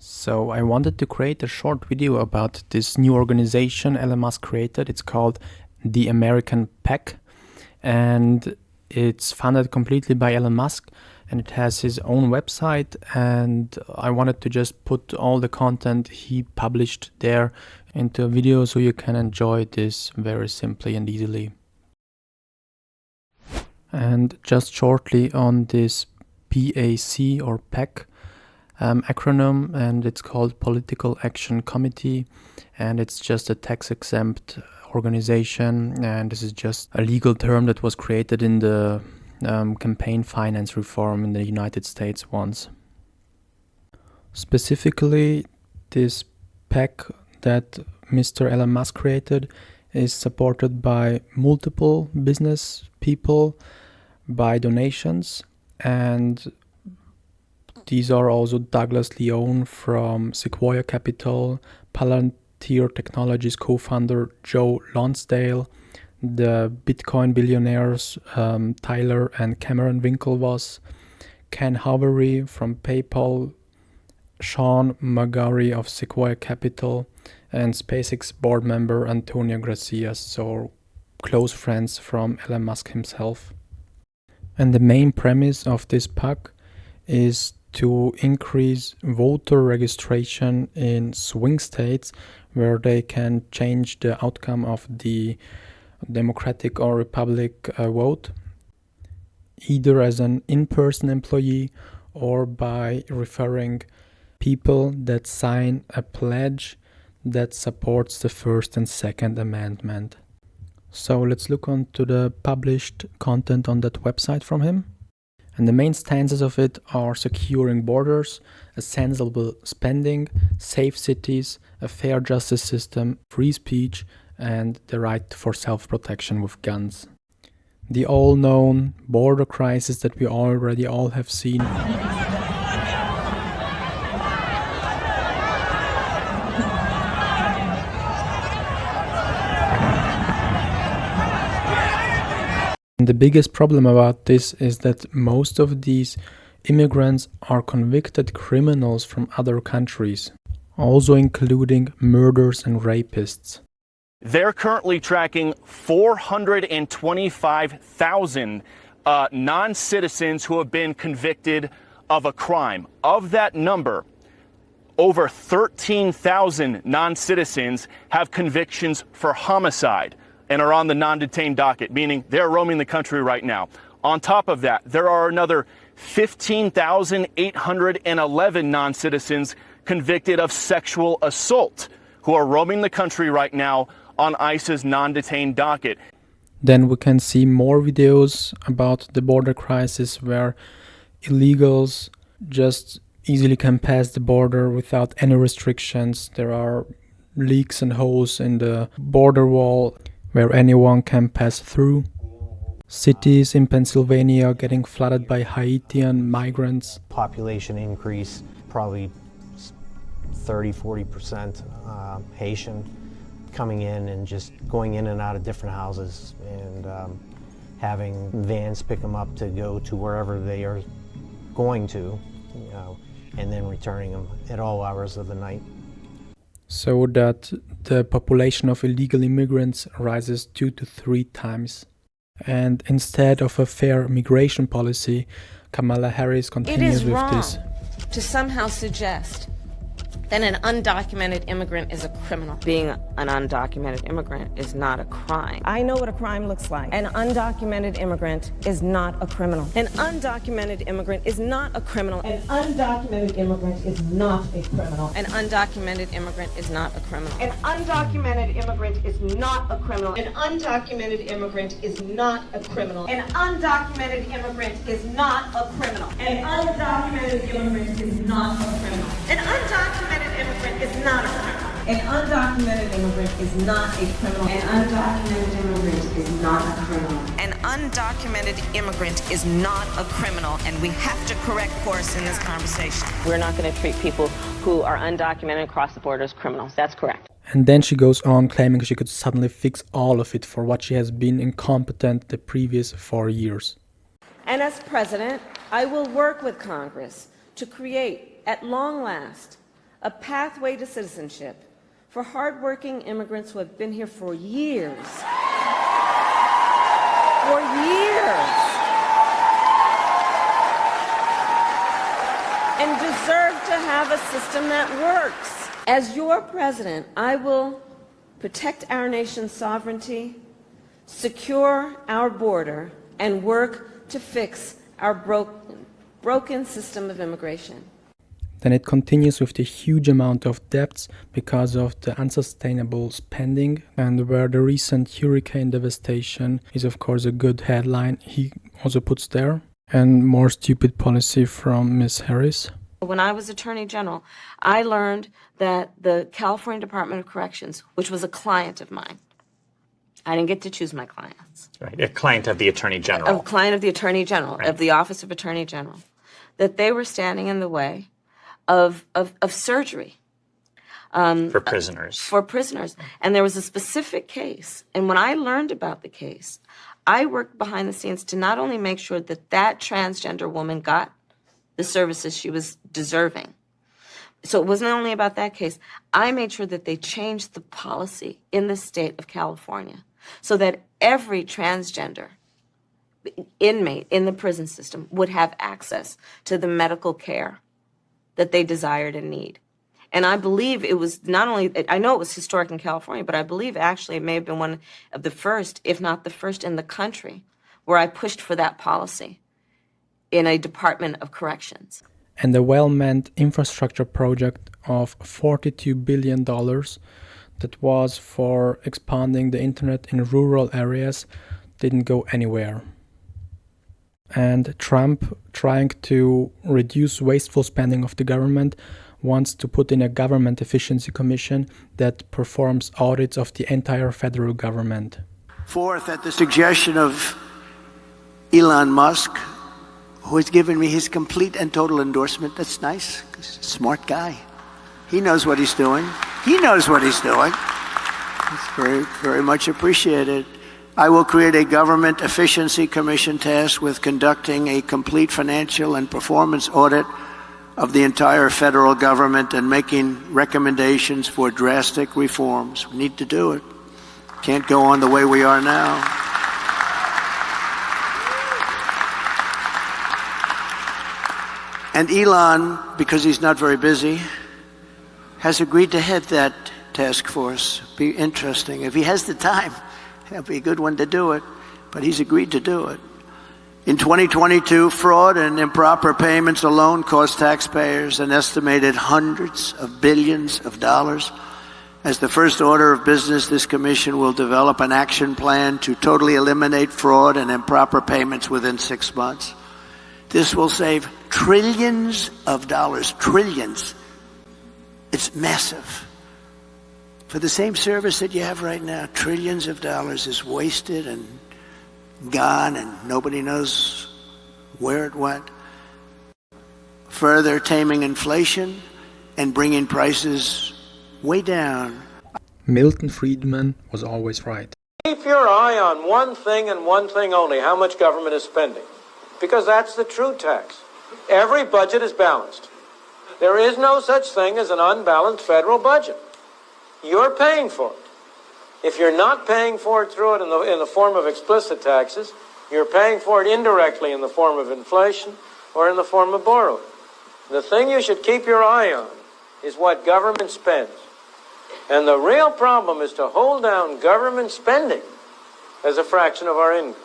So I wanted to create a short video about this new organization Elon Musk created. It's called the American PAC, and it's funded completely by Elon Musk, and it has his own website, and I wanted to just put all the content he published there into a video so you can enjoy this very simply and easily. And just shortly on this PAC or PAC acronym, and it's called Political Action Committee, and it's just a tax-exempt organization, and this is just a legal term that was created in the campaign finance reform in the United States once. Specifically, this PAC that Mr. Elon Musk created is supported by multiple business people, by donations, and these are also Douglas Leone from Sequoia Capital, Palantir Technologies co-founder Joe Lonsdale, the Bitcoin billionaires Tyler and Cameron Winklevoss, Ken Howery from PayPal, Sean McGarry of Sequoia Capital, and SpaceX board member Antonio Gracias, so close friends from Elon Musk himself. And the main premise of this PAC is to increase voter registration in swing states where they can change the outcome of the Democratic or Republic vote, either as an in-person employee or by referring people that sign a pledge that supports the First and Second Amendment. So let's look on to the published content on that website from him. And the main stances of it are securing borders, a sensible spending, safe cities, a fair justice system, free speech, and the right for self-protection with guns. The all-known border crisis that we already all have seen. And the biggest problem about this is that most of these immigrants are convicted criminals from other countries, also including murderers and rapists. They're currently tracking 425,000 non-citizens who have been convicted of a crime. Of that number, over 13,000 non-citizens have convictions for homicide and are on the non-detained docket, meaning they're roaming the country right now. On top of that, there are another 15,811 non-citizens convicted of sexual assault who are roaming the country right now on ICE's non-detained docket. Then we can see more videos about the border crisis where illegals just easily can pass the border without any restrictions. There are leaks and holes in the border wall where anyone can pass through. Cities in Pennsylvania getting flooded by Haitian migrants. Population increase, probably 30-40% Haitian coming in and just going in and out of different houses, and having vans pick them up to go to wherever they are going to, and then returning them at all hours of the night. So that the population of illegal immigrants rises 2 to 3 times. And instead of a fair migration policy, Kamala Harris continues with this. It is wrong to somehow suggest that an undocumented immigrant is a criminal. Being an undocumented immigrant is not a crime. I know what a crime looks like. An undocumented immigrant is not a criminal. An undocumented immigrant is not a criminal. An undocumented immigrant is not a criminal. An undocumented immigrant is not a criminal. An undocumented immigrant is not a criminal. An undocumented immigrant is not a criminal. An undocumented immigrant is not a criminal. An undocumented immigrant is not a criminal. An undocumented immigrant is not a criminal. An undocumented immigrant is not a criminal. An undocumented immigrant is not a criminal. An undocumented immigrant is not a criminal, and we have to correct course in this conversation. We're not going to treat people who are undocumented and cross the border as criminals. That's correct. And then she goes on claiming she could suddenly fix all of it for what she has been incompetent the previous 4 years. And as president, I will work with Congress to create, at long last, a pathway to citizenship for hardworking immigrants who have been here for years. For years. And deserve to have a system that works. As your president, I will protect our nation's sovereignty, secure our border, and work to fix our broken system of immigration. Then it continues with the huge amount of debts because of the unsustainable spending, and where the recent hurricane devastation is of course a good headline he also puts there, and more stupid policy from Ms. Harris. When I was Attorney General, I learned that the California Department of Corrections, which was a client of mine, I didn't get to choose my clients. Right, a client of the Attorney General. A client of the Attorney General, right. Of the Office of Attorney General, that they were standing in the way of surgery. For prisoners. For prisoners. And there was a specific case. And when I learned about the case, I worked behind the scenes to not only make sure that that transgender woman got the services she was deserving. So it wasn't only about that case. I made sure that they changed the policy in the state of California so that every transgender inmate in the prison system would have access to the medical care that they desired and need. And I believe it was not only, I know it was historic in California, but I believe actually it may have been one of the first, if not the first in the country, where I pushed for that policy in a Department of Corrections. And the well-meant infrastructure project of $42 billion that was for expanding the internet in rural areas didn't go anywhere. And Trump, trying to reduce wasteful spending of the government, wants to put in a government efficiency commission that performs audits of the entire federal government. Fourth, at the suggestion of Elon Musk, who has given me his complete and total endorsement. That's nice, 'cause he's a smart guy. He knows what he's doing. He knows what he's doing. It's very, very much appreciated. I will create a government efficiency commission tasked with conducting a complete financial and performance audit of the entire federal government and making recommendations for drastic reforms. We need to do it. Can't go on the way we are now. And Elon, because he's not very busy, has agreed to head that task force. Be interesting. If he has the time, that'll be a good one to do it. But he's agreed to do it. In 2022, fraud and improper payments alone cost taxpayers an estimated hundreds of billions of dollars. As the first order of business, this commission will develop an action plan to totally eliminate fraud and improper payments within 6 months. This will save trillions of dollars, trillions. It's massive. For the same service that you have right now, trillions of dollars is wasted and gone and nobody knows where it went. Further taming inflation and bringing prices way down. Milton Friedman was always right. Keep your eye on one thing and one thing only, how much government is spending. Because that's the true tax. Every budget is balanced. There is no such thing as an unbalanced federal budget. You're paying for it. If you're not paying for it through it in the form of explicit taxes, you're paying for it indirectly in the form of inflation or in the form of borrowing. The thing you should keep your eye on is what government spends. And the real problem is to hold down government spending as a fraction of our income.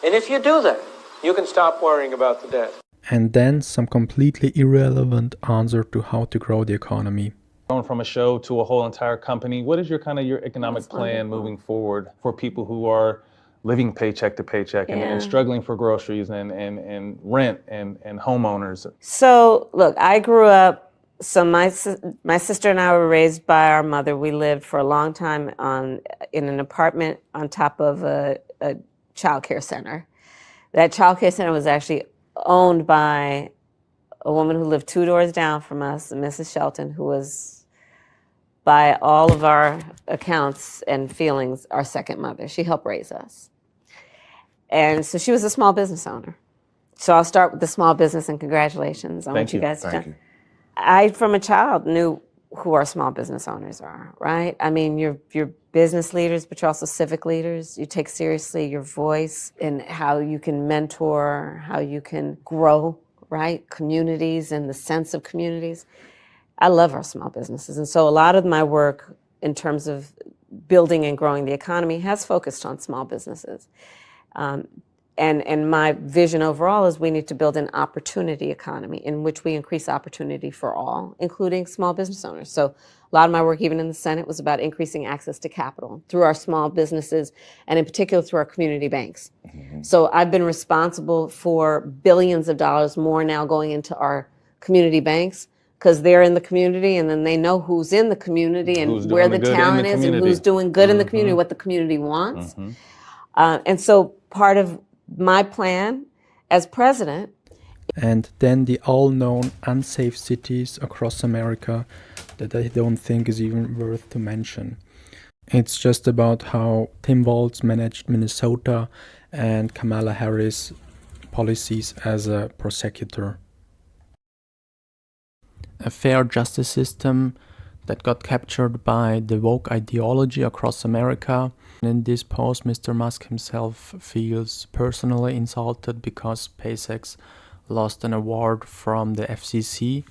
And if you do that, you can stop worrying about the debt. And then some completely irrelevant answer to how to grow the economy. Going from a show to a whole entire company, what is your economic plan moving forward for people who are living paycheck to paycheck and struggling for groceries and rent and homeowners? So, look, I grew up, my sister and I were raised by our mother. We lived for a long time in an apartment on top of a child care center. That child care center was actually owned by a woman who lived 2 doors down from us, Mrs. Shelton, who was, by all of our accounts and feelings, our second mother. She helped raise us. And so she was a small business owner. So I'll start with the small business and congratulations on what you guys have done. I, from a child, knew who our small business owners are, right? I mean, you're business leaders, but you're also civic leaders. You take seriously your voice and how you can mentor, how you can grow, right? Communities and the sense of communities. I love our small businesses. And so a lot of my work in terms of building and growing the economy has focused on small businesses. And my vision overall is we need to build an opportunity economy in which we increase opportunity for all, including small business owners. So a lot of my work, even in the Senate, was about increasing access to capital through our small businesses, and in particular through our community banks. Mm-hmm. So I've been responsible for billions of dollars more now going into our community banks, because they're in the community and then they know who's in the community and where the talent is and who's doing good in the community, what the community wants. Mm-hmm. And so part of my plan as president. And then the all-known unsafe cities across America that I don't think is even worth to mention. It's just about how Tim Walz managed Minnesota and Kamala Harris' policies as a prosecutor. A fair justice system that got captured by the woke ideology across America. In this post, Mr. Musk himself feels personally insulted because SpaceX lost an award from the FCC.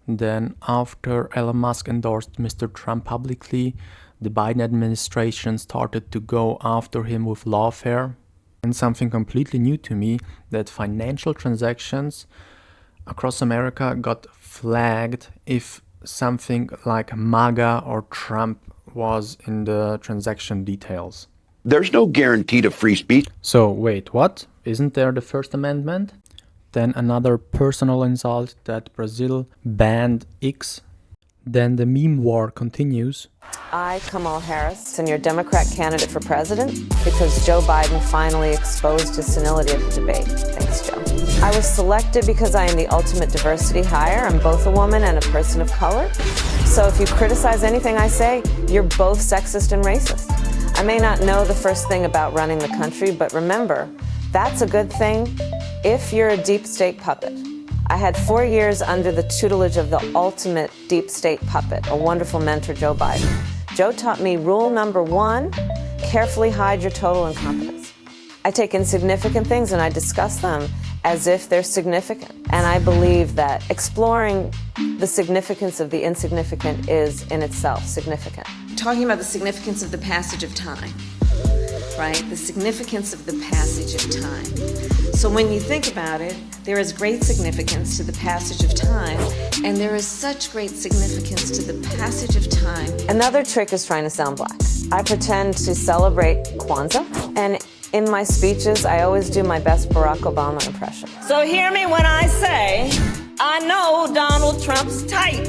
Then, after Elon Musk endorsed Mr. Trump publicly, the Biden administration started to go after him with lawfare. And something completely new to me, that financial transactions across America got flagged if something like MAGA or Trump was in the transaction details. There's no guarantee to free speech. So wait, what? Isn't there the First Amendment? Then another personal insult that Brazil banned X. Then the meme war continues. I, Kamala Harris, am your Democrat candidate for president because Joe Biden finally exposed his senility at the debate. Thanks, Joe. I was selected because I am the ultimate diversity hire. I'm both a woman and a person of color. So if you criticize anything I say, you're both sexist and racist. I may not know the first thing about running the country, but remember, that's a good thing if you're a deep state puppet. I had 4 years under the tutelage of the ultimate deep state puppet, a wonderful mentor, Joe Biden. Joe taught me rule number 1, carefully hide your total incompetence. I take insignificant things and I discuss them as if they're significant. And I believe that exploring the significance of the insignificant is in itself significant. Talking about the significance of the passage of time, right? The significance of the passage of time. So when you think about it, there is great significance to the passage of time, and there is such great significance to the passage of time. Another trick is trying to sound black. I pretend to celebrate Kwanzaa, and in my speeches, I always do my best Barack Obama impression. So hear me when I say, I know Donald Trump's type.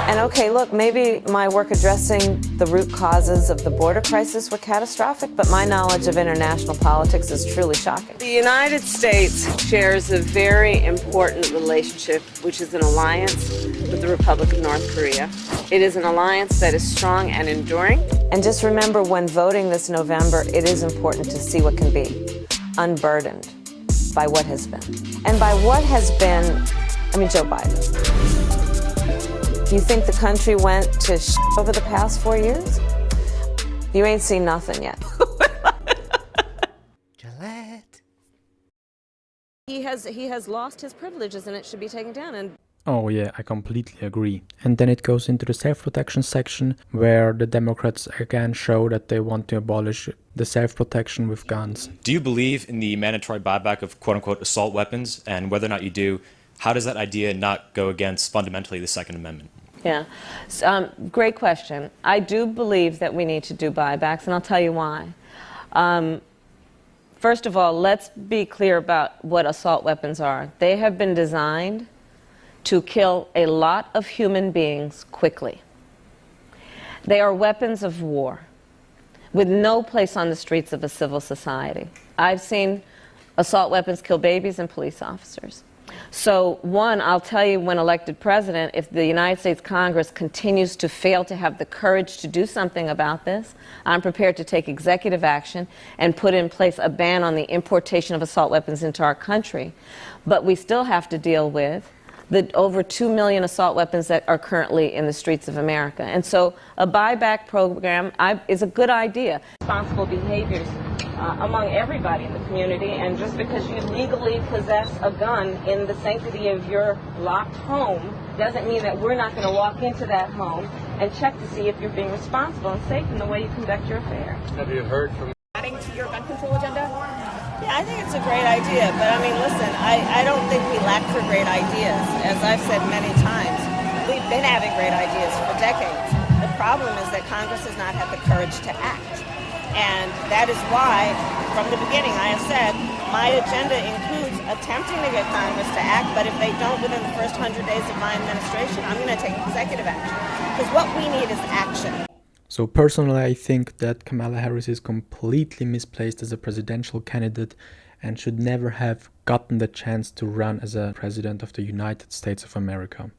And okay, look, maybe my work addressing the root causes of the border crisis were catastrophic, but my knowledge of international politics is truly shocking. The United States shares a very important relationship, which is an alliance with the Republic of North Korea. It is an alliance that is strong and enduring. And just remember, when voting this November, it is important to see what can be unburdened by what has been. And by what has been, I mean Joe Biden. You think the country went to over the past 4 years? You ain't seen nothing yet. Gillette. He has lost his privileges and it should be taken down. And oh yeah, I completely agree. And then it goes into the self-protection section, where the Democrats again show that they want to abolish the self-protection with guns. Do you believe in the mandatory buyback of quote-unquote assault weapons? And whether or not you do, how does that idea not go against fundamentally the Second Amendment? Yeah, great question. I do believe that we need to do buybacks, and I'll tell you why. First of all, let's be clear about what assault weapons are. They have been designed to kill a lot of human beings quickly. They are weapons of war with no place on the streets of a civil society. I've seen assault weapons kill babies and police officers. So one, I'll tell you, when elected president, if the United States Congress continues to fail to have the courage to do something about this, I'm prepared to take executive action and put in place a ban on the importation of assault weapons into our country. But we still have to deal with the over 2 million assault weapons that are currently in the streets of America. And so a buyback program is a good idea. Responsible behaviors among everybody in the community, and just because you legally possess a gun in the sanctity of your locked home doesn't mean that we're not going to walk into that home and check to see if you're being responsible and safe in the way you conduct your affairs. Have you heard from Adding to your gun control agenda? Yeah, I think it's a great idea, but I mean, listen, I don't think we lack for great ideas. As I've said many times, we've been having great ideas for decades. The problem is that Congress has not had the courage to act. And that is why, from the beginning, I have said, my agenda includes attempting to get Congress to act, but if they don't within the first 100 days of my administration, I'm going to take executive action. Because what we need is action. So personally, I think that Kamala Harris is completely misplaced as a presidential candidate and should never have gotten the chance to run as a president of the United States of America.